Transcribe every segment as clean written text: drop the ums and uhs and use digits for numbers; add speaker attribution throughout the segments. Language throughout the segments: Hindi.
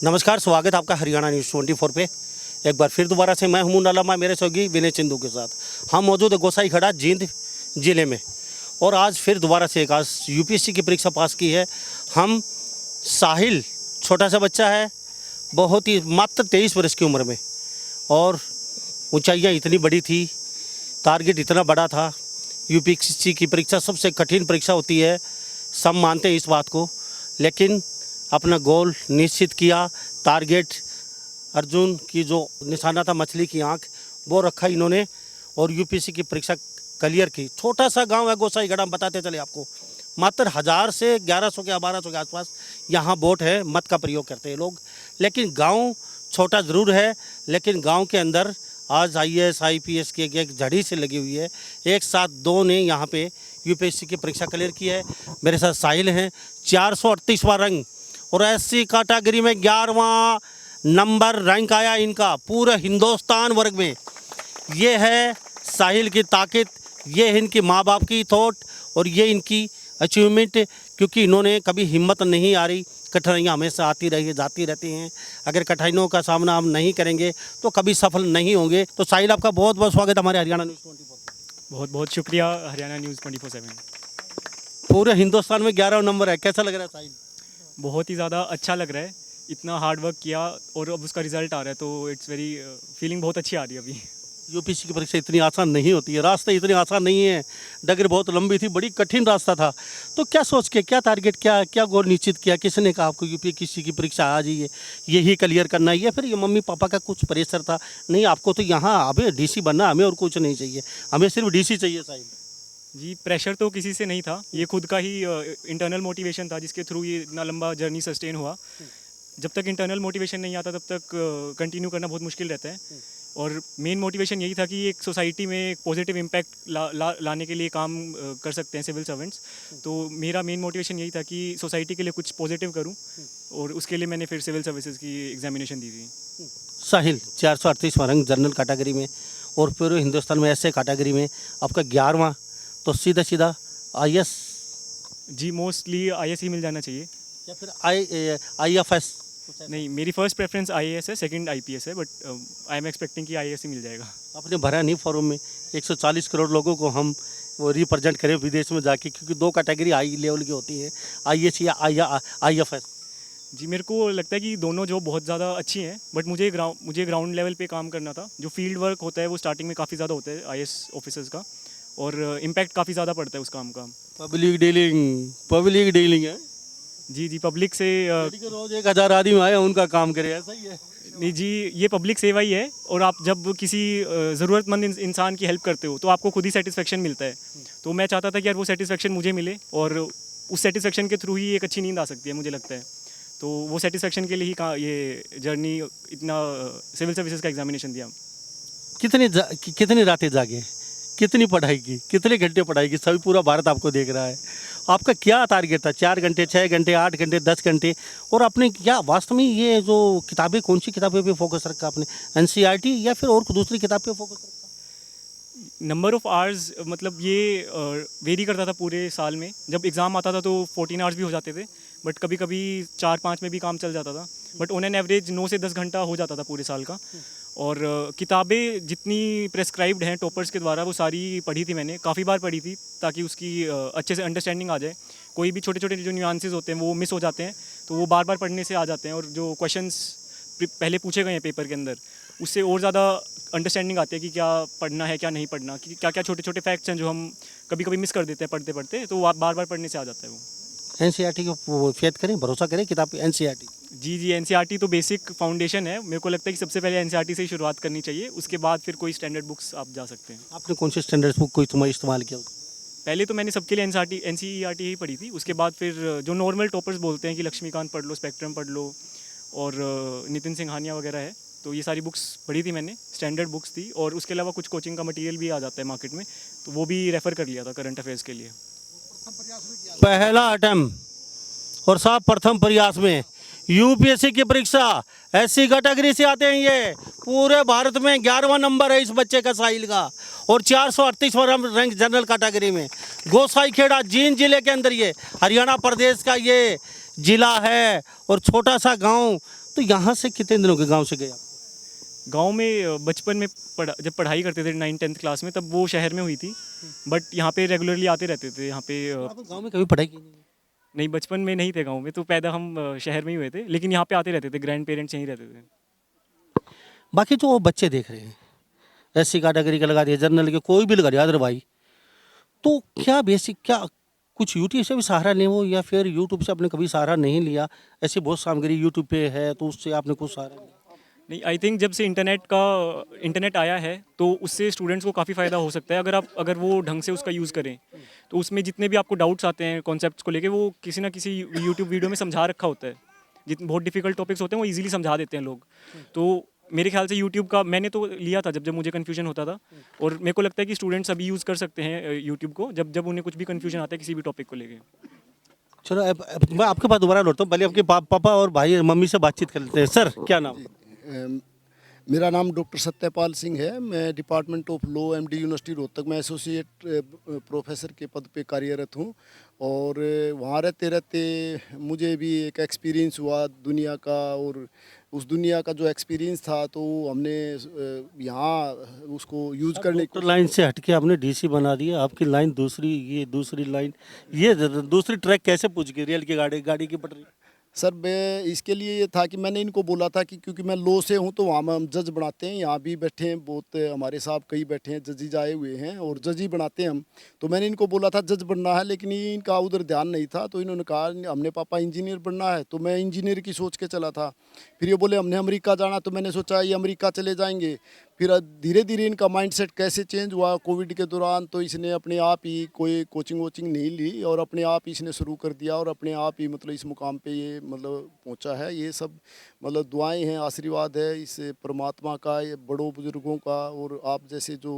Speaker 1: नमस्कार, स्वागत है आपका हरियाणा न्यूज़ 24 पे। एक बार फिर दोबारा से मैं हूं नालामा मेरे सहयोगी विनय सिंधु के साथ। हम मौजूद है गोसाई खड़ा जींद जिले में और आज फिर दोबारा से एक आज यूपीएससी की परीक्षा पास की है। हम साहिल छोटा सा बच्चा है, बहुत ही मात्र 23 वर्ष की उम्र में, और ऊंचाइयां इतनी बड़ी थी, टारगेट इतना बड़ा था। यूपीएससी की परीक्षा सबसे कठिन परीक्षा होती है, सब मानते हैं इस बात को, लेकिन अपना गोल निश्चित किया। टारगेट अर्जुन की जो निशाना था, मछली की आंख, वो रखा इन्होंने और यूपीएससी की परीक्षा क्लियर की। छोटा सा गांव है गोसाईगढ़, हम बताते चले आपको, मात्र 1000 से 1100 के 1200 के आसपास यहाँ वोट है, मत का प्रयोग करते हैं लोग। लेकिन गांव छोटा ज़रूर है, लेकिन गांव के अंदर आज IAS IPS की एक झड़ी से लगी हुई है। एक साथ दो ने यहाँ पे यूपीएससी की परीक्षा क्लियर की है। मेरे साथ साहिल हैं, 438वां रैंक और SC कैटेगरी में 11वां नंबर रैंक आया इनका पूरे हिंदुस्तान वर्ग में। ये है साहिल की ताकत, ये है इनकी माँ बाप की थॉट और ये इनकी अचीवमेंट, क्योंकि इन्होंने कभी हिम्मत नहीं हारी। कठिनाइयाँ हमेशा आती रही जाती रहती हैं, अगर कठिनाइयों का सामना हम नहीं करेंगे तो कभी सफल नहीं होंगे। तो साहिल, आपका बहुत बहुत स्वागत हमारे हरियाणा न्यूज़ 24।
Speaker 2: बहुत बहुत शुक्रिया हरियाणा न्यूज़ 24/7।
Speaker 1: पूरे हिंदुस्तान में 11वां नंबर है, कैसा लग रहा है साहिल?
Speaker 2: बहुत ही ज़्यादा अच्छा लग रहा है, इतना हार्ड वर्क किया और अब उसका रिजल्ट आ रहा है, तो इट्स वेरी फीलिंग बहुत अच्छी आ रही है अभी।
Speaker 1: यूपीएससी की परीक्षा इतनी आसान नहीं होती है, रास्ते इतने आसान नहीं है, डगर बहुत लंबी थी, बड़ी कठिन रास्ता था। तो क्या सोच के, क्या टारगेट, क्या गोल निश्चित किया? किसने कहा आपको यूपीएससी की परीक्षा आ जाइए, यही क्लियर करना है, या फिर ये मम्मी पापा का कुछ प्रेशर था? नहीं, आपको तो यहाँ हमें DC बनना, हमें और कुछ नहीं चाहिए, हमें सिर्फ DC चाहिए साहिल।
Speaker 2: जी, प्रेशर तो किसी से नहीं था, ये खुद का ही इंटरनल मोटिवेशन था जिसके थ्रू ये इतना लंबा जर्नी सस्टेन हुआ। जब तक इंटरनल मोटिवेशन नहीं आता तब तक कंटिन्यू करना बहुत मुश्किल रहता है। और मेन मोटिवेशन यही था कि एक सोसाइटी में एक पॉजिटिव इम्पैक्ट लाने के लिए काम कर सकते हैं सिविल सर्वेंट्स। तो मेरा मेन मोटिवेशन यही था कि सोसाइटी के लिए कुछ पॉजिटिव करूं, और उसके लिए मैंने फिर सिविल सर्विसेज की एग्जामिनेशन दी थी।
Speaker 1: साहिल 438वां रैंक जनरल कैटेगरी में और पूरे हिंदुस्तान में ऐसे कैटेगरी में आपका 11वां, तो सीधा सीधा IAS?
Speaker 2: जी, मोस्टली IAS ही मिल जाना चाहिए,
Speaker 1: या फिर IFS?
Speaker 2: नहीं, मेरी फर्स्ट प्रेफरेंस IAS है, सेकंड IPS है, बट आई एम एक्सपेक्टिंग कि IAS ही मिल जाएगा।
Speaker 1: आपने भरा नहीं फॉर्म में 140 करोड़ लोगों को हम वो रिप्रेजेंट करें विदेश में जाके, क्योंकि दो कैटेगरी हाई लेवल की होती हैं, IAS या IFS?
Speaker 2: जी, मेरे को लगता है कि दोनों जॉब बहुत ज़्यादा अच्छी हैं, बट मुझे ग्राउंड लेवल पे काम करना था। जो फील्ड वर्क होता है वो स्टार्टिंग में काफ़ी ज़्यादा होता है IAS ऑफिसर्स का, और इम्पैक्ट काफ़ी ज़्यादा पड़ता है उस काम का। पब्लिक डीलिंग है। जी, पब्लिक से
Speaker 1: रोज 1000 आदमी आए उनका काम करे, ऐसा ही है?
Speaker 2: नहीं जी, ये पब्लिक सेवा ही है, और आप जब किसी ज़रूरतमंद इंसान की हेल्प करते हो तो आपको खुद ही सेटिस्फेक्शन मिलता है। तो मैं चाहता था कि यार वो सेटिस्फेक्शन मुझे मिले, और उस सेटिस्फेक्शन के थ्रू ही एक अच्छी नींद आ सकती है, मुझे लगता है। तो वो सेटिस्फेक्शन के लिए ही ये जर्नी, इतना सिविल सर्विसेज का एग्जामिनेशन दिया।
Speaker 1: कितनी रातें जागे, कितनी पढ़ाई की, कितने घंटे पढ़ाई की? सभी पूरा भारत आपको देख रहा है। आपका क्या टारगेट था? 4 घंटे, 6 घंटे, 8 घंटे, 10 घंटे? और आपने क्या वास्तव में ये जो किताबें, कौन सी किताबें पे फोकस रखा आपने? NCERT या फिर और दूसरी किताब पे फोकस रखा?
Speaker 2: नंबर ऑफ़ आवर्स, मतलब ये वेरी करता था पूरे साल में। जब एग्ज़ाम आता था तो 14 आवर्स भी हो जाते थे, बट कभी कभी 4-5 में भी काम चल जाता था, बट ऑन एन एवरेज 9 से 10 घंटा हो जाता था पूरे साल का। और किताबें जितनी प्रेस्क्राइब्ड हैं टॉपर्स के द्वारा वो सारी पढ़ी थी मैंने, काफ़ी बार पढ़ी थी, ताकि उसकी अच्छे से अंडरस्टैंडिंग आ जाए। कोई भी छोटे छोटे जो न्यूआंसेस होते हैं वो मिस हो जाते हैं, तो वो बार बार पढ़ने से आ जाते हैं, और जो क्वेश्चंस पहले पूछे गए हैं पेपर के अंदर, उससे और ज़्यादा अंडरस्टैंडिंग आती है कि क्या पढ़ना है, क्या नहीं पढ़ना, कि क्या क्या छोटे छोटे फैक्ट्स हैं जो हम कभी कभी मिस कर देते हैं पढ़ते पढ़ते, तो वो बार बार पढ़ने से आ जाता है वो।
Speaker 1: NCERT को फेथ करें, भरोसा करें किताब पे? NCERT?
Speaker 2: जी, NCERT तो बेसिक फाउंडेशन है। मेरे को लगता है कि सबसे पहले NCERT से ही शुरुआत करनी चाहिए, उसके बाद फिर कोई स्टैंडर्ड बुक्स आप जा सकते हैं।
Speaker 1: आपने कौन सी स्टैंडर्ड बुक को इस्तेमाल किया?
Speaker 2: पहले तो मैंने सबके लिए NCERT ही पढ़ी थी, उसके बाद फिर जो नॉर्मल टॉपर्स बोलते हैं कि लक्ष्मीकांत पढ़ लो, स्पेक्ट्रम पढ़ लो, और नितिन सिंघानिया वगैरह है, तो ये सारी बुक्स पढ़ी थी मैंने, स्टैंडर्ड बुक्स थी। और उसके अलावा कुछ कोचिंग का मटेरियल भी आ जाता है मार्केट में, तो वो भी रेफ़र कर लिया था करंट अफेयर्स के लिए।
Speaker 1: पहला अटेम्प्ट और साहब प्रथम प्रयास में यूपीएससी की परीक्षा SC कैटेगरी से आते हैं। ये पूरे भारत में 11वां नंबर है इस बच्चे का, साहिल का, और 438वां रैंक जनरल कैटेगरी में। गोसाईखेड़ा जींद जिले के अंदर ये हरियाणा प्रदेश का ये जिला है, और छोटा सा गांव तो यहाँ से कितने दिनों के गांव से गए आप?
Speaker 2: गांव में बचपन में जब पढ़ाई करते थे 9th-10th क्लास में, तब वो शहर में हुई थी। बट यहाँ पे रेगुलरली आते रहते थे यहाँ पे।
Speaker 1: आप गांव में कभी पढ़ाई की नहीं?
Speaker 2: नहीं, बचपन में नहीं थे गांव में, तो पैदा हम शहर में ही हुए थे, लेकिन यहाँ पे आते रहते थे, ग्रैंड पेरेंट्स यहीं रहते थे।
Speaker 1: बाकी जो बच्चे देख रहे हैं, एससी कैटेगरी का लगा दिया, जनरल के कोई भी लगा दिया, अदर भाई, तो क्या बेसिक क्या कुछ यूट्यूब से भी सहारा लें वो, या फिर यूट्यूब से आपने कभी सहारा नहीं लिया? ऐसी बहुत सामग्री यूट्यूब पे है तो उससे आपने कुछ सहारा लिया?
Speaker 2: नहीं, आई थिंक जब से इंटरनेट आया है तो उससे स्टूडेंट्स को काफ़ी फ़ायदा हो सकता है, अगर वो ढंग से उसका यूज़ करें। तो उसमें जितने भी आपको डाउट्स आते हैं कॉन्सेप्ट्स को लेके, वो किसी ना किसी यूट्यूब वीडियो में समझा रखा होता है। जितने बहुत डिफिकल्ट टॉपिक्स होते हैं वो इजीली समझा देते हैं लोग। तो मेरे ख्याल से यूट्यूब का मैंने तो लिया था जब मुझे कन्फ्यूजन होता था, और मेरे को लगता है कि स्टूडेंट्स अभी यूज़ कर सकते हैं यूट्यूब को, जब उन्हें कुछ भी कन्फ्यूजन आता है किसी भी टॉपिक को लेके।
Speaker 1: चलो अब मैं आपके पास दोबारा लौटता हूँ, पहले आपके पापा और भाई और मम्मी से बातचीत कर लेते हैं। सर क्या नाम?
Speaker 3: मेरा नाम डॉक्टर सत्यपाल सिंह है। मैं department of law MD university Rohtak में एसोसिएट प्रोफेसर के पद पे कार्यरत हूँ। और वहाँ रहते रहते मुझे भी एक एक्सपीरियंस हुआ दुनिया का, और उस दुनिया का जो एक्सपीरियंस था तो हमने यहाँ उसको यूज़ करने
Speaker 1: तो लाइन से हटके आपने डीसी बना दिया, आपकी लाइन दूसरी, ये दूसरी लाइन, ये दूसरी ट्रैक कैसे पूछ गई रेल की गाड़ी की पटरी?
Speaker 3: सर मैं इसके लिए ये था कि मैंने इनको बोला था कि क्योंकि मैं लॉ से हूँ तो वहाँ हम जज बनाते हैं, यहाँ भी बैठे हैं बहुत हमारे साहब कई बैठे हैं, जजेज आए हुए हैं और जज ही बनाते हैं हम। तो मैंने इनको बोला था जज बनना है, लेकिन ये इनका उधर ध्यान नहीं था। तो इन्होंने कहा हमने पापा इंजीनियर बनना है, तो मैं इंजीनियर की सोच के चला था। फिर ये बोले हमने अमेरिका जाना, तो मैंने सोचा ये अमेरिका चले जाएंगे। फिर धीरे धीरे इनका माइंडसेट कैसे चेंज हुआ कोविड के दौरान, तो इसने अपने आप ही कोई कोचिंग वोचिंग नहीं ली और अपने आप ही इसने शुरू कर दिया, और अपने आप ही मतलब इस मुकाम पे ये मतलब पहुंचा है। ये सब मतलब दुआएं हैं, आशीर्वाद है इस परमात्मा का, ये बड़ों बुजुर्गों का, और आप जैसे जो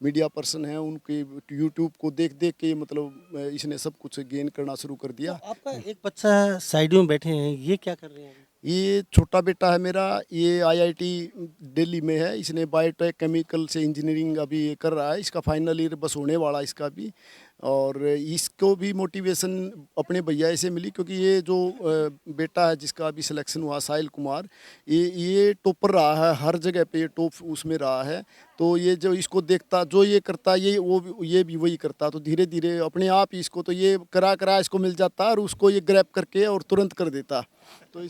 Speaker 3: मीडिया पर्सन हैं उनके यूट्यूब को देख देख के मतलब इसने सब कुछ गेन करना शुरू कर दिया।
Speaker 1: आपका एक बच्चा साइड में बैठे हैं, ये क्या कर रहे हैं?
Speaker 3: ये छोटा बेटा है मेरा, ये आईआईटी दिल्ली में है। इसने बायोटेक केमिकल से इंजीनियरिंग अभी ये कर रहा है, इसका फाइनल ईयर बस होने वाला इसका भी। और इसको भी मोटिवेशन अपने भैया से मिली, क्योंकि ये जो बेटा है जिसका अभी सिलेक्शन हुआ साहिल कुमार, ये टॉपर रहा है हर जगह पे, ये टॉप उसमें रहा है। तो ये जो इसको देखता, जो ये करता, ये भी वही करता। तो धीरे धीरे अपने आप ही इसको तो ये करा इसको मिल जाता और उसको ये ग्रैब करके और तुरंत कर देता।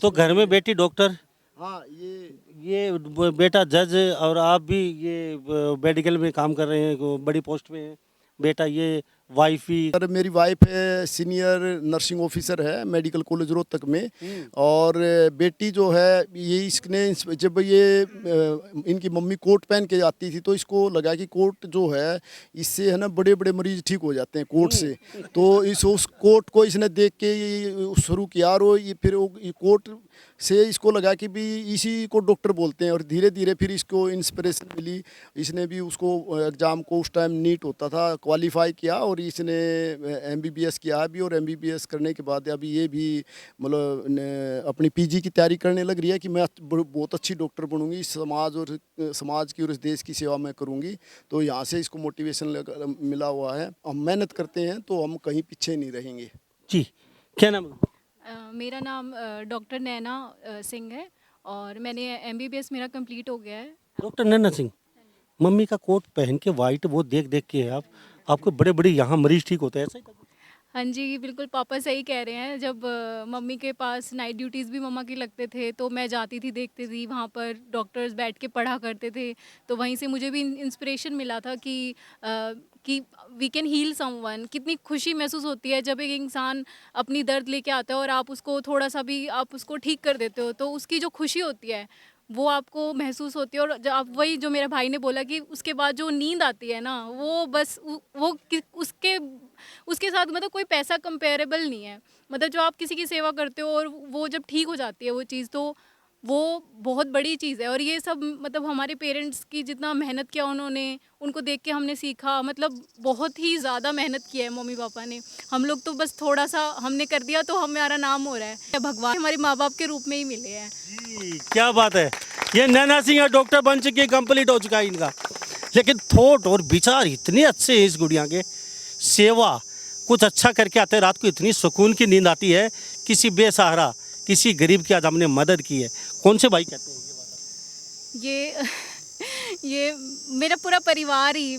Speaker 1: तो घर में बेटी डॉक्टर,
Speaker 3: हाँ,
Speaker 1: ये बेटा जज, और आप भी ये मेडिकल में काम कर रहे हैं, बड़ी पोस्ट पे हैं। बेटा ये वाइफ ही?
Speaker 3: सर मेरी वाइफ है सीनियर नर्सिंग ऑफिसर है मेडिकल कॉलेज रोहतक में। और बेटी जो है ये इसने जब ये इनकी मम्मी कोट पहन के आती थी तो इसको लगा कि कोट जो है इससे है ना बड़े बड़े मरीज ठीक हो जाते हैं कोट से। तो उस कोट को इसने देख के ये शुरू किया, और ये फिर कोट से इसको लगा कि भी इसी को डॉक्टर बोलते हैं। और धीरे धीरे फिर इसको इंस्पिरेशन मिली, इसने भी उसको एग्ज़ाम को उस टाइम नीट होता था क्वालिफाई किया, और इसने एमबीबीएस किया अभी। और एमबीबीएस करने के बाद अभी ये भी मतलब अपनी पीजी की तैयारी करने लग रही है कि मैं बहुत अच्छी डॉक्टर बनूंगी, समाज की और इस देश की सेवा मैं करूंगी। तो यहाँ से इसको मोटिवेशन मिला हुआ है। हम मेहनत करते हैं तो हम कहीं पीछे नहीं रहेंगे।
Speaker 1: जी, क्या नाम है?
Speaker 4: मेरा नाम डॉक्टर नैना सिंह है, और मैंने एमबीबीएस मेरा कंप्लीट हो गया है।
Speaker 1: डॉक्टर नैना सिंह, मम्मी का कोट पहन के वाइट, वो देख देख के आपको बड़े बड़े यहाँ मरीज ठीक होते हैं, ऐसा ही?
Speaker 4: हाँ जी, बिल्कुल पापा सही कह रहे हैं। जब मम्मी के पास नाइट ड्यूटीज़ भी मम्मा की लगते थे तो मैं जाती थी, देखती थी वहाँ पर डॉक्टर्स बैठ के पढ़ा करते थे। तो वहीं से मुझे भी इंस्पिरेशन मिला था कि वी कैन हील समवन। कितनी खुशी महसूस होती है जब एक इंसान अपनी दर्द लेके आता है और आप उसको थोड़ा सा भी आप उसको ठीक कर देते हो, तो उसकी जो खुशी होती है वो आपको महसूस होती है। और जब आप वही जो मेरे भाई ने बोला कि उसके बाद जो नींद आती है ना, वो बस उसके साथ मतलब कोई पैसा कंपेरेबल नहीं है। मतलब जो आप किसी की सेवा करते हो और वो जब ठीक हो जाती है वो चीज़, तो वो बहुत बड़ी चीज़ है। और ये सब मतलब हमारे पेरेंट्स की जितना मेहनत किया उन्होंने, उनको देख के हमने सीखा। मतलब बहुत ही ज़्यादा मेहनत की है मम्मी पापा ने। हम लोग तो बस थोड़ा सा हमने कर दिया तो हमारा नाम हो रहा है। भगवान हमारे माँ बाप के रूप में ही मिले हैं।
Speaker 1: जी, क्या बात है। ये नैना सिंह डॉक्टर बन चुकी, कंप्लीट हो चुका है इनका। लेकिन थॉट और विचार इतने अच्छे हैं इस गुड़िया के। सेवा कुछ अच्छा करके आते हैं, रात को इतनी सुकून की नींद आती है। किसी बेसहारा, किसी गरीब की आज हमने मदद की है, कौन से भाई कहते हैं ये बात?
Speaker 4: ये मेरा पूरा परिवार ही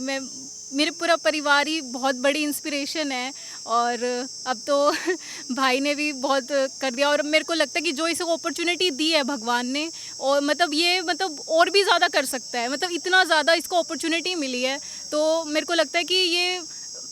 Speaker 4: मेरे पूरा परिवार ही बहुत बड़ी इंस्पिरेशन है। और अब तो भाई ने भी बहुत कर दिया और मेरे को लगता है कि जो इसे अपॉर्चुनिटी दी है भगवान ने, और मतलब और भी ज़्यादा कर सकता है, मतलब इतना ज़्यादा इसको अपॉर्चुनिटी मिली है। तो मेरे को लगता है कि ये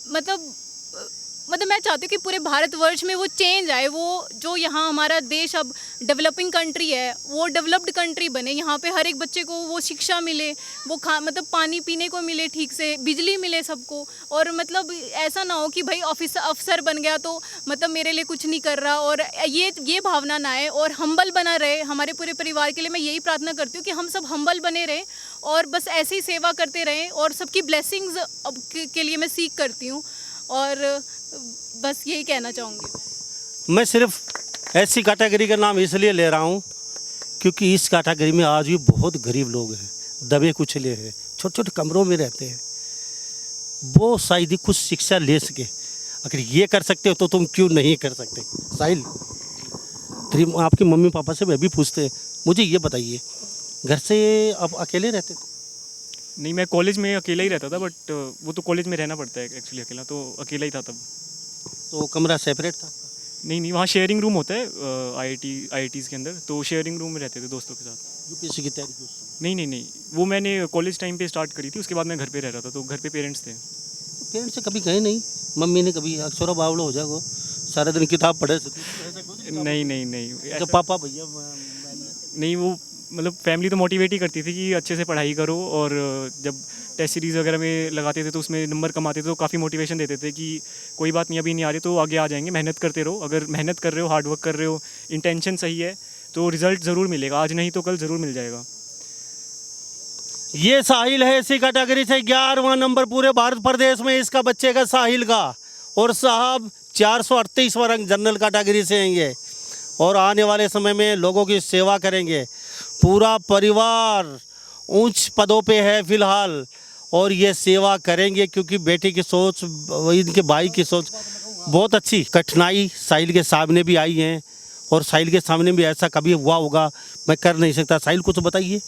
Speaker 4: मतलब मैं चाहती हूँ कि पूरे भारतवर्ष में वो चेंज आए, वो जो यहाँ हमारा देश अब डेवलपिंग कंट्री है वो डेवलप्ड कंट्री बने। यहाँ पे हर एक बच्चे को वो शिक्षा मिले, वो मतलब पानी पीने को मिले, ठीक से बिजली मिले सबको। और मतलब ऐसा ना हो कि भाई अफसर बन गया तो मतलब मेरे लिए कुछ नहीं कर रहा, और ये भावना ना आए। और हम्बल बना रहे हमारे पूरे परिवार के लिए। मैं यही प्रार्थना करती हूँ कि हम सब हम्बल बने रहें और बस ऐसे ही सेवा करते रहें, और सबकी ब्लेसिंग्स के लिए मैं सीख करती हूँ। और बस यही कहना चाहूँगी।
Speaker 1: मैं सिर्फ ऐसी कैटेगरी का नाम इसलिए ले रहा हूँ क्योंकि इस कैटेगरी में आज भी बहुत गरीब लोग हैं, दबे कुचले हैं, छोटे छोटे कमरों में रहते हैं। वो शायद ही कुछ शिक्षा ले सके। अगर ये कर सकते हो तो तुम क्यों नहीं कर सकते? साहिल, तेरी आपके मम्मी पापा से भी पूछते हैं, मुझे ये बताइए, घर से आप अकेले रहते थे?
Speaker 2: नहीं, मैं कॉलेज में अकेला ही रहता था, बट वो तो कॉलेज में रहना पड़ता है एक्चुअली, अकेला तो अकेला ही था तब।
Speaker 1: तो कमरा सेपरेट था?
Speaker 2: नहीं, वहाँ शेयरिंग रूम होता है IITs के अंदर, तो शेयरिंग रूम में रहते थे दोस्तों के साथ।
Speaker 1: यूपीएससी की तैयारी की?
Speaker 2: नहीं, वो मैंने कॉलेज टाइम पे स्टार्ट करी थी, उसके बाद मैं घर पे रह रहा था, तो घर पे पेरेंट्स थे।
Speaker 1: तो पेरेंट्स से कभी कहे नहीं? मम्मी ने कभी अक्षरा बावड़ा हो जाओ सारा दिन किताब पढ़े से?
Speaker 2: नहीं
Speaker 1: तो पापा भैया
Speaker 2: नहीं, वो मतलब फैमिली तो मोटिवेट ही करती थी कि अच्छे से पढ़ाई करो, और जब टेस्ट सीरीज़ वगैरह में लगाते थे तो उसमें नंबर कम आते थे तो काफ़ी मोटिवेशन देते थे कि कोई बात नहीं, अभी नहीं आ रही तो आगे आ जाएंगे, मेहनत करते रहो। अगर मेहनत कर रहे हो, हार्ड वर्क कर रहे हो, इंटेंशन सही है तो रिजल्ट ज़रूर मिलेगा, आज नहीं तो कल ज़रूर मिल जाएगा।
Speaker 1: ये साहिल है इसी कैटेगरी से 11वां नंबर पूरे भारत प्रदेश में इसका बच्चे का साहिल का। और साहब 438वां रंग जनरल कैटेगरी से हैं ये, और आने वाले समय में लोगों की सेवा करेंगे। पूरा परिवार ऊंच पदों पे है फिलहाल, और ये सेवा करेंगे क्योंकि बेटी की सोच, इनके भाई की सोच बहुत अच्छी। कठिनाई साहिल के सामने भी आई हैं, और साहिल के सामने भी ऐसा कभी हुआ होगा मैं कर नहीं सकता। साहिल कुछ बताइए,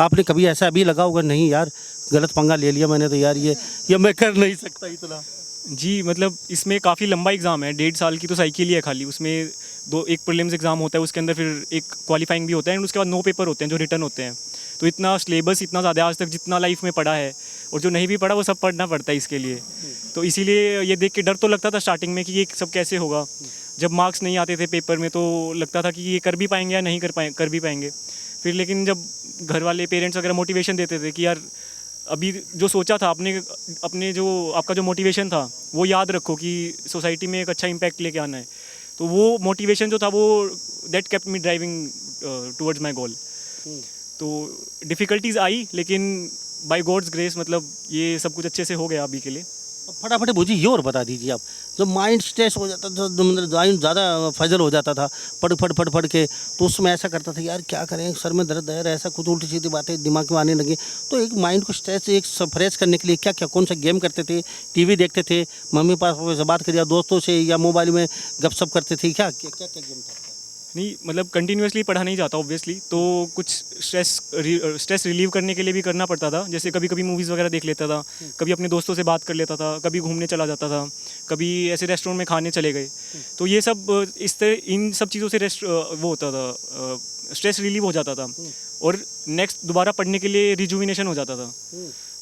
Speaker 1: आपने कभी ऐसा अभी लगा होगा नहीं यार गलत पंगा ले लिया मैंने तो यार ये मैं कर नहीं सकता इतना?
Speaker 2: जी, मतलब इसमें काफ़ी लंबा एग्ज़ाम है, 1.5 साल की तो साइकिल ही है खाली। उसमें एक प्रीलिम्स एग्ज़ाम होता है, उसके अंदर फिर एक क्वालिफाइंग भी होता है, एंड उसके बाद 9 पेपर होते हैं जो रिटर्न होते हैं। तो इतना सिलेबस इतना ज़्यादा आज तक जितना लाइफ में पढ़ा है, और जो नहीं भी पढ़ा वो सब पढ़ना पड़ता है इसके लिए। तो इसीलिए ये देख के डर तो लगता था स्टार्टिंग में कि ये सब कैसे होगा। जब मार्क्स नहीं आते थे पेपर में तो लगता था कि ये कर भी पाएंगे या नहीं कर भी पाएंगे। फिर लेकिन जब घर वाले पेरेंट्स वगैरह मोटिवेशन देते थे कि यार अभी जो सोचा था अपने जो आपका जो मोटिवेशन था वो याद रखो कि सोसाइटी में एक अच्छा इम्पैक्ट लेके आना है, तो वो मोटिवेशन जो था वो that kept me driving towards my goal. तो डिफ़िकल्टीज़ आई, लेकिन बाय गॉड्स ग्रेस मतलब ये सब कुछ अच्छे से हो गया अभी के लिए।
Speaker 1: फटाफट मुझे ये और बता दीजिए आप, जब माइंड स्ट्रेस हो जाता था, मतलब माइंड ज़्यादा फजल हो जाता था पढ़ के, तो उसमें ऐसा करता था यार क्या करें, सर में दर्द है, ऐसा कुछ उल्टी सीधी बातें दिमाग में आने लगी। तो एक माइंड को स्ट्रेस एक फ्रेश करने के लिए क्या क्या कौन सा गेम करते थे? टीवी देखते थे, मम्मी पापा से बात करिए, दोस्तों से, या मोबाइल में गपशप करते थे? क्या क्या क्या क्या गेम था?
Speaker 2: नहीं, मतलब कंटिन्यूसली पढ़ा नहीं जाता ऑब्वियसली, तो कुछ स्ट्रेस रिलीव करने के लिए भी करना पड़ता था। जैसे कभी कभी मूवीज़ वगैरह देख लेता था, कभी अपने दोस्तों से बात कर लेता था, कभी घूमने चला जाता था, कभी ऐसे रेस्टोरेंट में खाने चले गए। तो ये सब इन सब चीज़ों से वो होता था, स्ट्रेस रिलीव हो जाता था, और नेक्स्ट दोबारा पढ़ने के लिए रिजुविनेशन हो जाता था।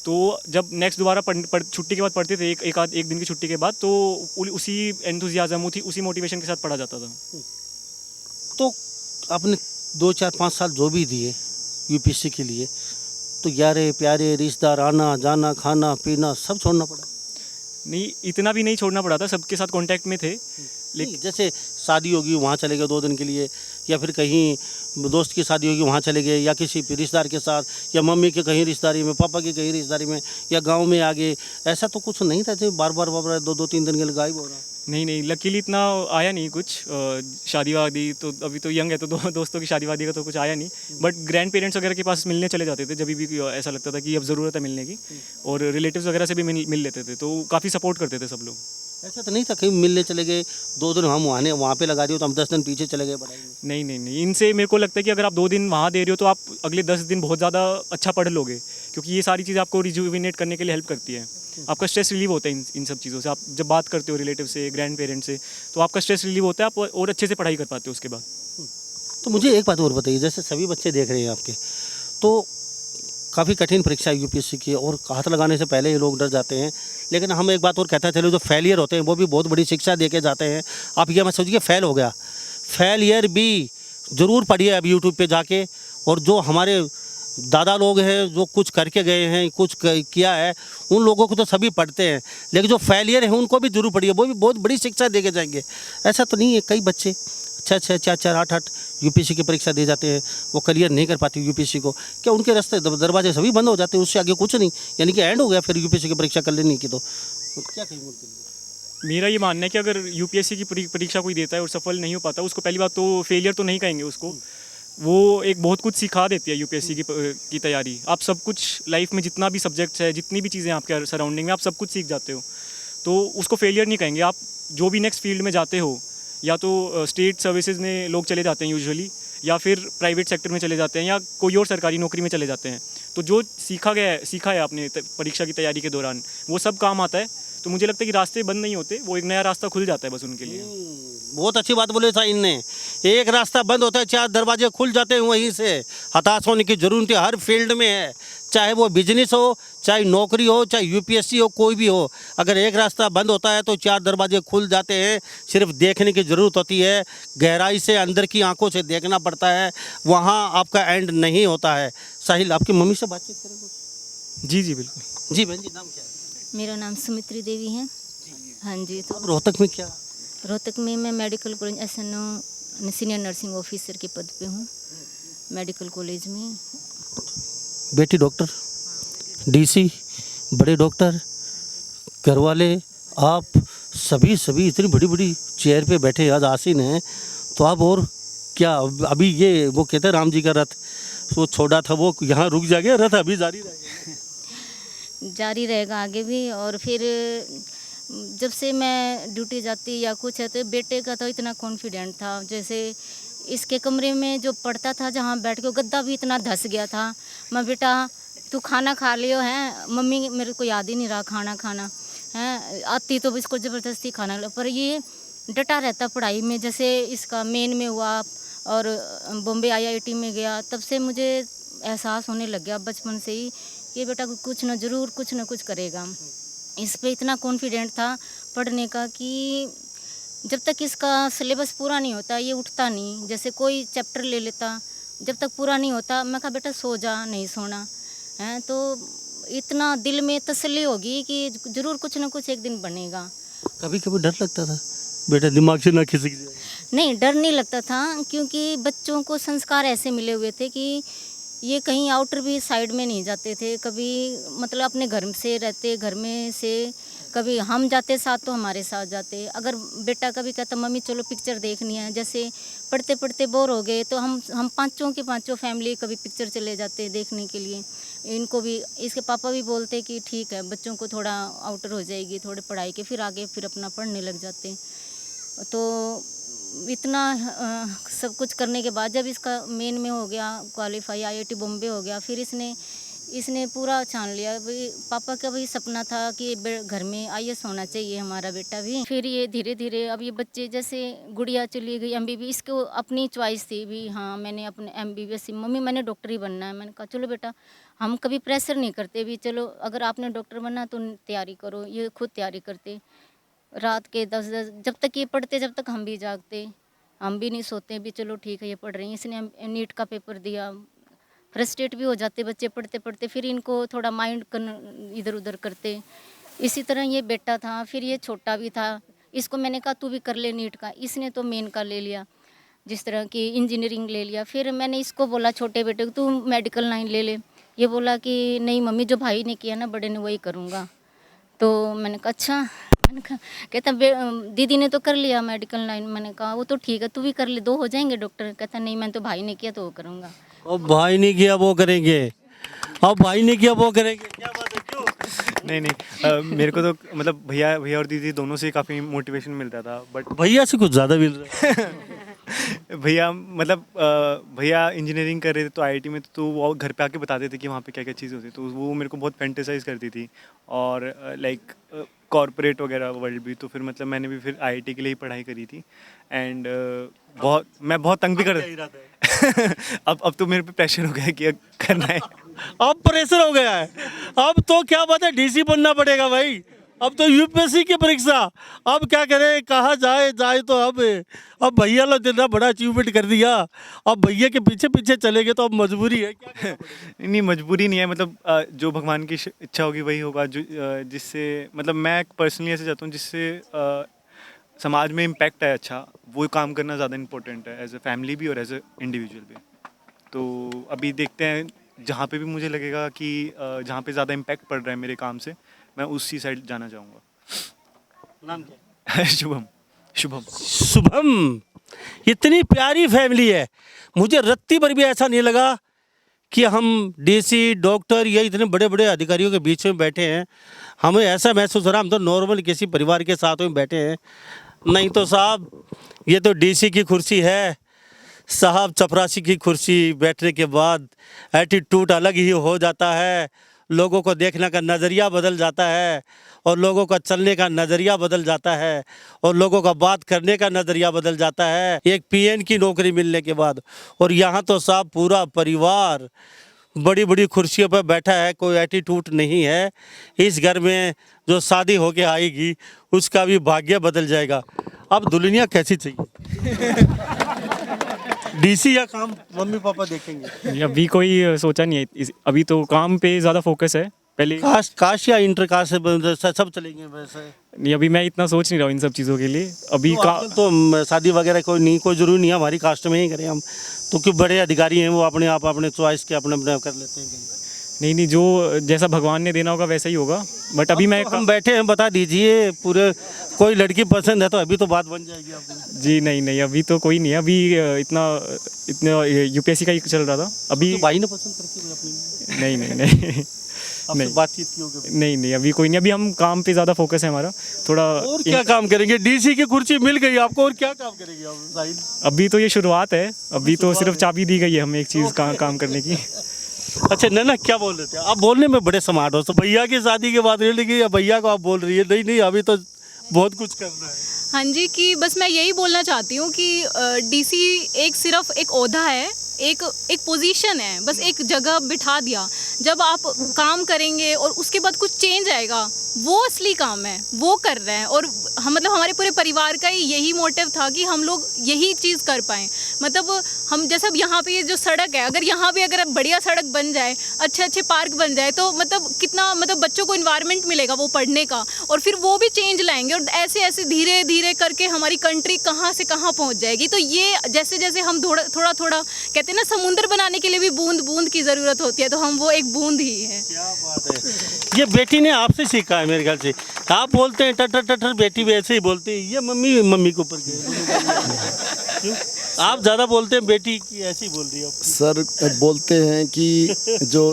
Speaker 2: तो जब नेक्स्ट दोबारा छुट्टी के बाद पढ़ते थे, एक दिन की छुट्टी के बाद, तो उसी एंथुजियाज्म उसी मोटिवेशन के साथ पढ़ा जाता था।
Speaker 1: तो आपने 2 4 5 साल जो भी दिए यूपीएससी के लिए, तो यारे प्यारे रिश्तेदार, आना जाना, खाना पीना सब छोड़ना पड़ा?
Speaker 2: नहीं, इतना भी नहीं छोड़ना पड़ा था, सबके साथ कांटेक्ट में थे।
Speaker 1: लेकिन जैसे शादी होगी वहाँ चले गए 2 दिन के लिए, या फिर कहीं दोस्त की शादी होगी वहाँ चले गए, या किसी रिश्तेदार के साथ, या मम्मी के कहीं रिश्तेदारी में, पापा की कहीं रिश्तेदारी में, या गांव में आ गए, ऐसा तो कुछ नहीं था जो बार बार 2-2 3 दिन के लिए गायब हो रहा?
Speaker 2: नहीं, लकीली इतना आया नहीं कुछ। शादी वादी तो अभी तो यंग है, तो दोस्तों की शादी वादी का तो कुछ आया नहीं। बट ग्रैंड पेरेंट्स वगैरह के पास मिलने चले जाते थे जब भी ऐसा लगता था कि अब ज़रूरत है मिलने की, और रिलेटिव्स वगैरह से भी मिल लेते थे, तो काफ़ी सपोर्ट करते थे सब लोग।
Speaker 1: ऐसा तो नहीं था कहीं मिलने चले गए 2 दिन हम वहाँ पे लगा दिए तो हम 10 दिन पीछे चले गए पढ़ाई में?
Speaker 2: नहीं नहीं नहीं, इनसे मेरे को लगता है कि अगर आप 2 दिन वहाँ दे रहे हो तो आप अगले 10 दिन बहुत ज़्यादा अच्छा पढ़ लोगे, क्योंकि ये सारी चीज़ें आपको रिजुविनेट करने के लिए हेल्प करती है। आपका स्ट्रेस रिलीव होता है इन सब चीज़ों से। आप जब बात करते हो रिलेटिव से, ग्रैंड पेरेंट्स से, तो आपका स्ट्रेस रिलीव होता है, आप और अच्छे से पढ़ाई कर पाते हो उसके बाद।
Speaker 1: तो मुझे एक बात और बताइए, जैसे सभी बच्चे देख रहे हैं आपके, तो काफ़ी कठिन परीक्षा है यूपीएससी की और हाथ लगाने से पहले ही लोग डर जाते हैं। लेकिन हम एक बात और कहता चलो, जो फेलियर होते हैं वो भी बहुत बड़ी शिक्षा दे के जाते हैं। आप ये मत सोचिए फेल हो गया, फेलियर भी ज़रूर पढ़िए अब यूट्यूब पे जाके। और जो हमारे दादा लोग हैं जो कुछ करके गए हैं, कुछ किया है, उन लोगों को तो सभी पढ़ते हैं, लेकिन जो फेलियर है उनको भी ज़रूर पढ़िए, वो भी बहुत बड़ी शिक्षा दे के जाएंगे। ऐसा तो नहीं है कई बच्चे 6-6, 4-4, 8-8 यूपीएससी की परीक्षा दे जाते हैं, वो क्लियर नहीं कर पाती यूपीएससी को। क्या उनके रास्ते दरवाजे सभी बंद हो जाते हैं, उससे आगे कुछ नहीं, यानी कि एंड हो गया फिर यूपीएससी की परीक्षा कर लेने की? तो क्या कहेंगे उनके लिए?
Speaker 2: मेरा ये मानना है कि अगर यूपीएससी की परीक्षा कोई देता है और सफल नहीं हो पाता, उसको पहली बात तो फेलियर तो नहीं कहेंगे उसको, वो एक बहुत कुछ सिखा देती है यूपीएससी की तैयारी। आप सब कुछ लाइफ में जितना भी सब्जेक्ट्स है, जितनी भी चीज़ें आपके सराउंडिंग में, आप सब कुछ सीख जाते हो, तो उसको फेलियर नहीं कहेंगे। आप जो भी नेक्स्ट फील्ड में जाते हो, या तो स्टेट सर्विसेज में लोग चले जाते हैं यूजुअली, या फिर प्राइवेट सेक्टर में चले जाते हैं, या कोई और सरकारी नौकरी में चले जाते हैं, तो जो सीखा है आपने परीक्षा की तैयारी के दौरान, वो सब काम आता है। तो मुझे लगता है कि रास्ते बंद नहीं होते, वो एक नया रास्ता खुल जाता है बस उनके लिए।
Speaker 1: बहुत अच्छी बात बोले था इनने, एक रास्ता बंद होता है, 4 दरवाजे खुल जाते हैं वहीं से। हताश होने की जरूरत हर फील्ड में है, चाहे वो बिजनेस हो, चाहे नौकरी हो, चाहे यूपीएससी हो, कोई भी हो। अगर एक रास्ता बंद होता है तो 4 दरवाजे खुल जाते हैं। सिर्फ देखने की ज़रूरत होती है, गहराई से अंदर की आंखों से देखना पड़ता है, वहाँ आपका एंड नहीं होता है। साहिल, आपकी मम्मी से बातचीत करें कुछ?
Speaker 2: जी जी बिल्कुल।
Speaker 1: जी बहन जी, नाम क्या है?
Speaker 5: मेरा नाम सुमित्री देवी है। हाँ जी। तो
Speaker 1: अब रोहतक में क्या?
Speaker 5: रोहतक में मैं medical college SNO senior nursing officer के पद पे हूँ मेडिकल कॉलेज में।
Speaker 1: बेटी डॉक्टर, डीसी, बड़े डॉक्टर, घर वाले, आप सभी इतनी बड़ी बड़ी चेयर पे बैठे आज आसीन हैं, तो आप और क्या? अभी ये वो कहते हैं राम जी का रथ वो छोड़ा था, वो यहाँ रुक जाएगा, रथ अभी जारी रहेगा?
Speaker 5: जारी रहेगा आगे भी। और फिर जब से मैं ड्यूटी जाती या कुछ है, तो बेटे का तो इतना कॉन्फिडेंट था, जैसे इसके कमरे में जो पढ़ता था, जहाँ बैठ के गद्दा भी इतना धस गया था। मैं बेटा तू खाना खा लियो है, मम्मी मेरे को याद ही नहीं रहा खाना खाना है, आती तो इसको ज़बरदस्ती खाना। पर ये डटा रहता पढ़ाई में, जैसे इसका मेन में हुआ और बॉम्बे IIT में गया, तब से मुझे एहसास होने लग गया बचपन से ही कि बेटा कुछ ना कुछ करेगा। इस पे इतना कॉन्फिडेंट था पढ़ने का कि जब तक इसका सिलेबस पूरा नहीं होता ये उठता नहीं। जैसे कोई चैप्टर ले लेता, जब तक पूरा नहीं होता मैं कहा बेटा सो जा, नहीं सोना है। तो इतना दिल में तसल्ली होगी कि ज़रूर कुछ ना कुछ एक दिन बनेगा।
Speaker 1: कभी कभी डर लगता था बेटा दिमाग से ना खिसक जाए?
Speaker 5: नहीं, डर नहीं लगता था, क्योंकि बच्चों को संस्कार ऐसे मिले हुए थे कि ये कहीं आउटर भी साइड में नहीं जाते थे कभी, मतलब अपने घर से रहते, घर में से कभी हम जाते साथ तो हमारे साथ जाते। अगर बेटा कभी कहता मम्मी चलो पिक्चर देखनी है, जैसे पढ़ते पढ़ते बोर हो गए तो हम पांचों फैमिली कभी पिक्चर चले जाते देखने के लिए। इनको भी, इसके पापा भी बोलते कि ठीक है बच्चों को थोड़ा आउटर हो जाएगी थोड़े पढ़ाई के, फिर आगे फिर अपना पढ़ने लग जाते। तो इतना सब कुछ करने के बाद जब इसका मेन में हो गया क्वालिफाई, IIT बॉम्बे हो गया, फिर इसने पूरा छान लिया। भाई पापा का भी सपना था कि घर में IAS होना चाहिए हमारा बेटा भी। फिर ये धीरे धीरे अब ये बच्चे, जैसे गुड़िया चली गई MBBS, इसको अपनी चॉइस थी भी, हाँ मैंने अपने MBBS, मम्मी मैंने डॉक्टर ही बनना है। मैंने कहा चलो बेटा, हम कभी प्रेशर नहीं करते भी, चलो अगर आपने डॉक्टर बनना तो तैयारी करो। ये खुद तैयारी करते, रात के 10 जब तक ये पढ़ते जब तक हम भी जागते, हम भी नहीं सोते भी चलो ठीक है ये पढ़ रही हैं। इसने नीट का पेपर दिया, फ्रस्ट्रेट भी हो जाते बच्चे पढ़ते पढ़ते, फिर इनको थोड़ा माइंड इधर उधर करते। इसी तरह ये बेटा था, फिर ये छोटा भी था, इसको मैंने कहा तू भी कर ले नीट का, इसने तो मेन का ले लिया, जिस तरह की इंजीनियरिंग ले लिया। फिर मैंने इसको बोला छोटे बेटे को तू मेडिकल लाइन ले ले, ये बोला कि नहीं मम्मी जो भाई ने किया ना बड़े ने वही करूँगा। तो मैंने कहा अच्छा, मैंने कहा, कहता दीदी ने तो कर लिया मेडिकल लाइन। मैंने कहा वो तो ठीक है तू भी कर ले, 2 हो जाएंगे डॉक्टर। कहता नहीं मैंने तो भाई ने किया तो वो करूँगा।
Speaker 1: अब भाई ने किया वो करेंगे, अब भाई ने किया वो करेंगे, क्या बात है, क्यों?
Speaker 2: नहीं नहीं मेरे को तो मतलब भैया भैया और दीदी दोनों से काफ़ी मोटिवेशन मिलता था बट
Speaker 1: भैया से कुछ ज़्यादा मिल रहा है।
Speaker 2: भैया मतलब भैया इंजीनियरिंग कर रहे थे तो आईआईटी में, तो वो घर पे आके बताते थे कि वहाँ पे क्या क्या चीज़ होती है, तो वो मेरे को बहुत फैंटेसाइज करती थी। और लाइक कॉर्पोरेट वगैरह वर्ल्ड भी, तो फिर मतलब मैंने भी फिर आईआईटी के लिए ही पढ़ाई करी थी। एंड मैं बहुत तंग भी कर अब तो मेरे पे प्रेशर हो गया है कि अब करना है।
Speaker 1: अब प्रेशर हो गया है, अब तो क्या बात है, डीसी बनना पड़ेगा भाई। अब तो यूपीएससी की परीक्षा, अब क्या करें, कहाँ जाए तो अब भैया लोग इतना बड़ा अचीवमेंट कर दिया, अब भैया के पीछे पीछे चले गए तो अब मजबूरी है क्या करना पड़ेगा?
Speaker 2: नहीं मजबूरी नहीं है, मतलब जो भगवान की इच्छा होगी वही होगा, जो जिससे मतलब मैं पर्सनली ऐसे चाहता हूँ जिससे समाज में इम्पैक्ट है अच्छा, वो काम करना ज़्यादा इंपॉर्टेंट है, एज ए फैमिली भी और एज ए इंडिविजुअल भी। तो अभी देखते हैं, जहाँ पे भी मुझे लगेगा कि जहाँ पे ज़्यादा इम्पैक्ट पड़ रहा है मेरे काम से, मैं उसी साइड जाना चाहूँगा।
Speaker 1: नाम क्या?
Speaker 2: शुभम। शुभम।
Speaker 1: शुभम, इतनी प्यारी फैमिली है, मुझे रत्ती भर भी ऐसा नहीं लगा कि हम डीसी डॉक्टर या इतने बड़े बड़े अधिकारियों के बीच में बैठे हैं। हमें ऐसा महसूस हो रहा हम तो नॉर्मल किसी परिवार के साथ में बैठे हैं। नहीं तो साहब, ये तो डीसी की कुर्सी है साहब, चपरासी की कुर्सी बैठने के बाद एटीट्यूड अलग ही हो जाता है, लोगों को देखने का नज़रिया बदल जाता है, और लोगों का चलने का नज़रिया बदल जाता है, और लोगों का बात करने का नज़रिया बदल जाता है एक पीएन की नौकरी मिलने के बाद। और यहाँ तो साहब पूरा परिवार बड़ी बड़ी कुर्सियों पर बैठा है, कोई एटीट्यूड नहीं है। इस घर में जो शादी होके आएगी उसका भी भाग्य बदल जाएगा। अब दुल्हनिया कैसी चाहिए? डीसी या काम मम्मी पापा देखेंगे?
Speaker 2: ये अभी कोई सोचा नहीं है, अभी तो काम पे ज़्यादा फोकस है। पहले
Speaker 1: कास्ट या इंटर कास्ट सब चलेंगे वैसे?
Speaker 2: नहीं, अभी मैं इतना सोच नहीं रहा हूँ इन सब चीज़ों के लिए अभी
Speaker 1: तो शादी वगैरह कोई नहीं, कोई जरूरी नहीं है हमारी कास्ट में ही करें हम, तो क्यों बड़े अधिकारी हैं वो अपने आप अपने चॉइस के अपने अपने कर लेते हैं।
Speaker 2: नहीं, जो जैसा भगवान ने देना होगा वैसा ही होगा। बट अभी मैं
Speaker 1: हम बैठे हैं, बता दीजिए पूरे, कोई लड़की पसंद है तो अभी तो बात बन जाएगी आपकी।
Speaker 2: जी नहीं, अभी तो कोई नहीं है, अभी इतना यूपीएससी का ही चल रहा था अभी।
Speaker 1: तो भाई ने पसंद करके अपनी
Speaker 2: नहीं
Speaker 1: आपसे बातचीत की होगी?
Speaker 2: नहीं, अभी कोई नहीं, अभी हम काम पे ज़्यादा फोकस है हमारा थोड़ा।
Speaker 1: और क्या काम करेंगे? डीसी की कुर्सी मिल गई आपको, और क्या काम करेंगे आप साहिल?
Speaker 2: अभी तो ये शुरुआत है, अभी तो सिर्फ चाबी दी गई है हमें एक चीज़ काम करने की।
Speaker 1: अच्छा नैना, क्या बोल रहे थे आप? बोलने में बड़े स्मार्ट हो, तो भैया की शादी के बाद लेकिन या भैया को आप बोल रही है? नहीं अभी तो बहुत कुछ करना है।
Speaker 4: हाँ जी, कि बस मैं यही बोलना चाहती हूँ कि डीसी एक सिर्फ एक ओहदा है, एक पोजीशन है, बस एक जगह बिठा दिया। जब आप काम करेंगे और उसके बाद कुछ चेंज आएगा, वो असली काम है, वो कर रहे हैं। और हम मतलब हमारे पूरे परिवार का ही यही मोटिव था कि हम लोग यही चीज़ कर पाएँ। मतलब हम जैसे अब यहाँ पे ये जो सड़क है, अगर यहाँ पे अगर बढ़िया सड़क बन जाए, अच्छे पार्क बन जाए, तो मतलब कितना मतलब बच्चों को इन्वायरमेंट मिलेगा वो पढ़ने का, और फिर वो भी चेंज लाएंगे, और ऐसे धीरे धीरे करके हमारी कंट्री कहाँ से कहाँ पहुँच जाएगी। तो ये जैसे जैसे हम थोड़ा कहते हैं ना, समुद्र बनाने के लिए भी बूंद बूंद की ज़रूरत होती है, तो हम वो एक बूंद ही है।
Speaker 1: क्या बात है, ये बेटी ने आपसे सीखा है मेरे ख्याल से। आप बोलते हैं टटर, बेटी भी ऐसे ही बोलती है, ये मम्मी के ऊपर क्यों? आप ज़्यादा बोलते हैं, बेटी की ऐसे ही बोल रही है।
Speaker 3: सर बोलते हैं कि जो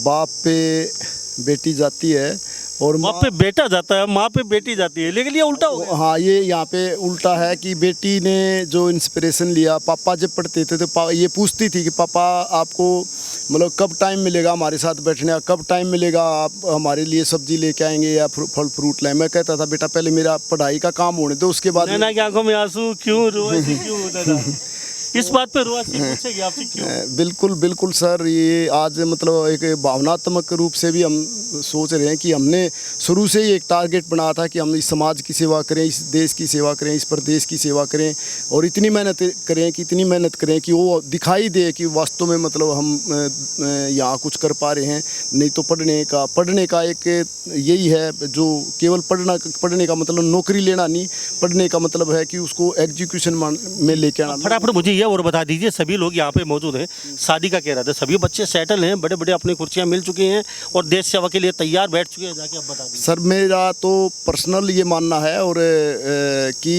Speaker 3: बाप पे बेटी जाती है और
Speaker 1: बाप पे बेटा जाता है, माँ पे बेटी जाती है, लेकिन ये उल्टा हो गया।
Speaker 3: हाँ, ये यहाँ पे उल्टा है कि बेटी ने जो इंस्पिरेशन लिया, पापा जब पढ़ते थे तो ये पूछती थी कि पापा आपको मतलब कब टाइम मिलेगा हमारे साथ बैठने का, कब टाइम मिलेगा आप हमारे लिए सब्जी लेके आएंगे या फल फ्रूट लाए। मैं कहता था बेटा पहले मेरा पढ़ाई का काम होने दो, उसके बाद।
Speaker 1: नैना की आंखों में आंसू क्यों, रोएगी क्यों नैना? इस बात पे रोएगी, पूछेगी आपसे क्यों?
Speaker 3: बिल्कुल सर, ये आज मतलब एक भावनात्मक रूप से भी हम सोच रहे हैं कि हमने शुरू से ही एक टारगेट बनाया था कि हम इस समाज की सेवा करें, इस देश की सेवा करें, इस प्रदेश की सेवा करें, और इतनी मेहनत करें कि वो दिखाई दे कि वास्तव में मतलब हम यहाँ कुछ कर पा रहे हैं। नहीं तो पढ़ने का एक यही है, जो केवल पढ़ने का मतलब नौकरी लेना नहीं, पढ़ने का मतलब है कि उसको एग्जीक्यूशन में लेके आना।
Speaker 1: फटाफट मुझे ये और बता दीजिए, सभी लोग यहाँ पे मौजूद हैं, शादी का कह रहा था, सभी बच्चे सेटल हैं, बड़े बड़े अपनी कुर्सियाँ मिल चुकी हैं और देश सेवा के लिए तैयार बैठ चुके हैं, जाके आप बता दीजिए।
Speaker 3: सर मेरा तो पर्सनल ये मानना है और कि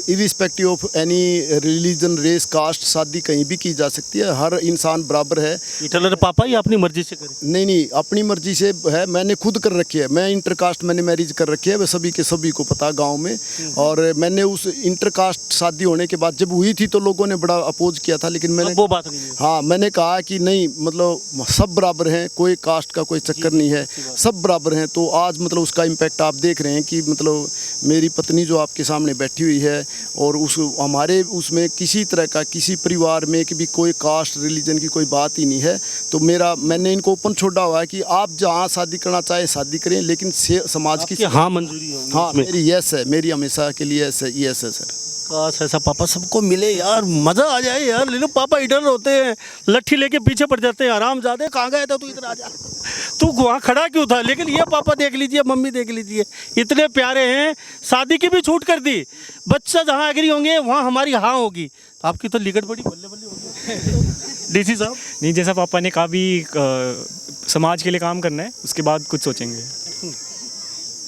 Speaker 3: irrespective of any religion, race, caste, शादी कहीं भी की जा सकती है, हर इंसान बराबर है।
Speaker 1: इटलर पापा या अपनी मर्जी से करें?
Speaker 3: नहीं, अपनी मर्जी से है, मैंने खुद कर रखी है, मैं इंटरकास्ट मैंने मैरिज कर रखी है, वह सभी के सभी को पता गांव में। और मैंने उस इंटरकास्ट शादी होने के बाद जब हुई थी तो लोगों ने बड़ा अपोज किया था, लेकिन मैंने
Speaker 1: अब वो बात नहीं है।
Speaker 3: हाँ, मैंने कहा कि नहीं, मतलब सब बराबर हैं, कोई कास्ट का कोई चक्कर नहीं है, सब बराबर हैं। तो आज मतलब उसका इम्पैक्ट आप देख रहे हैं कि मतलब मेरी पत्नी जो आपके सामने बैठी हुई है और उस हमारे उसमें किसी तरह का किसी परिवार में कि भी कोई कास्ट रिलीजन की कोई बात ही नहीं है। तो मैंने इनको ओपन छोड़ा हुआ है कि आप जहाँ शादी करना चाहे शादी करें, लेकिन समाज की
Speaker 1: हाँ मंजूरी होगी
Speaker 3: हाँ
Speaker 1: उसमें।
Speaker 3: मेरी यस है, मेरी हमेशा के लिए यस है सर।
Speaker 1: काश ऐसा पापा सबको मिले यार, मजा आ जाए यार। ले लो पापा इधर होते हैं, लट्ठी लेके पीछे पड़ जाते हैं, आराम जाते हैं, कहाँ गए था तू, इधर आ जा, तू वहाँ खड़ा क्यों था। लेकिन ये पापा देख लीजिए, मम्मी देख लीजिए, इतने प्यारे हैं, शादी की भी छूट कर दी, बच्चा जहाँ एग्री होंगे वहाँ हमारी हाँ होगी। आपकी तो लिकट बड़ी बल्ले बल्ले होगी। डीसी साहब
Speaker 2: नहीं, जैसा पापा ने कहा भी समाज के लिए काम करना है, उसके बाद कुछ सोचेंगे।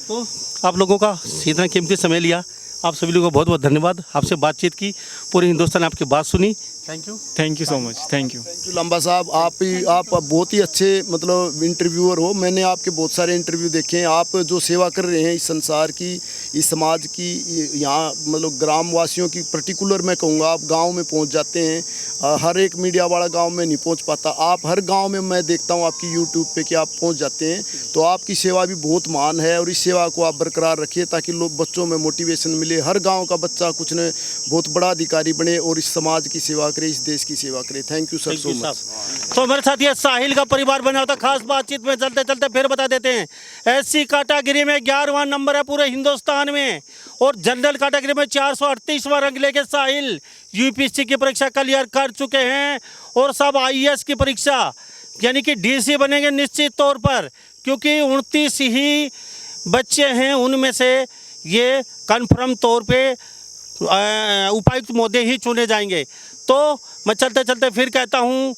Speaker 1: तो आप लोगों का इतना कीमती समय लिया, आप सभी लोगों को बहुत बहुत धन्यवाद। आपसे बातचीत की, पूरे हिंदुस्तान ने आपकी बात सुनी। Thank you
Speaker 2: so much, thank you.
Speaker 3: लंबा साहब, आप बहुत ही अच्छे मतलब इंटरव्यूअर हो। मैंने आपके बहुत सारे इंटरव्यू देखे हैं। आप जो सेवा कर रहे हैं इस संसार की, इस समाज की, यहाँ मतलब ग्रामवासियों की, पर्टिकुलर मैं कहूँगा आप गांव में पहुँच जाते हैं। हर एक मीडिया वाला गांव में नहीं पहुँच पाता, आप हर गांव में मैं देखता हूँ आपकी यूट्यूब पे कि आप पहुँच जाते हैं। तो आपकी सेवा भी बहुत महान है और इस सेवा को आप बरकरार रखिए ताकि लोग, बच्चों में मोटिवेशन मिले, हर गाँव का बच्चा कुछ न बहुत बड़ा अधिकारी बने और इस समाज की सेवा करे, इस देश की सेवा करे। Thank you sir so much.
Speaker 1: तो मेरे साथ ये साहिल का परिवार बना होता। खास बातचीत में चलते चलते फिर बता देते हैं, एससी कैटेगरी में 11वां नंबर है पूरे हिंदुस्तान में और जनरल कैटेगरी में 438वां रैंक लेके साहिल यूपीएससी की परीक्षा क्लियर कर चुके हैं और सब आईएएस की परीक्षा यानी कि डीसी बनेंगे निश्चित तौर पर, क्योंकि 29 ही बच्चे हैं, उनमें से ये कन्फर्म तौर पे उपायुक्त महोदय ही चुने जाएंगे। तो मैं चलते चलते फिर कहता हूँ,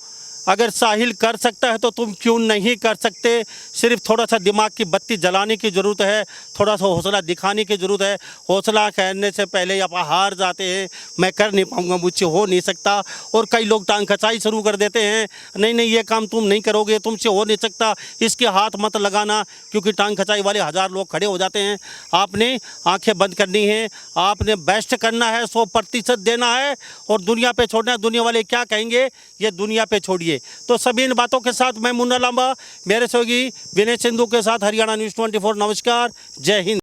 Speaker 1: अगर साहिल कर सकता है तो तुम क्यों नहीं कर सकते। सिर्फ थोड़ा सा दिमाग की बत्ती जलाने की ज़रूरत है, थोड़ा सा हौसला दिखाने की ज़रूरत है। हौसला कहने से पहले आप हार जाते हैं, मैं कर नहीं पाऊँगा, मुझसे हो नहीं सकता, और कई लोग टांग खचाई शुरू कर देते हैं, नहीं नहीं ये काम तुम नहीं करोगे, तुमसे हो नहीं सकता, इसके हाथ मत लगाना, क्योंकि टांग खचाई वाले 1000 लोग खड़े हो जाते हैं। आपने आँखें बंद करनी है, आपने बेस्ट करना है, 100% देना है और दुनिया पे छोड़ना है। दुनिया वाले क्या कहेंगे ये दुनिया पे छोड़िए। तो सभी इन बातों के साथ मैं मुन्ना लांबा, मेरे सहयोगी विनय सिंधु के साथ हरियाणा न्यूज़ 24, नमस्कार, जय हिंद।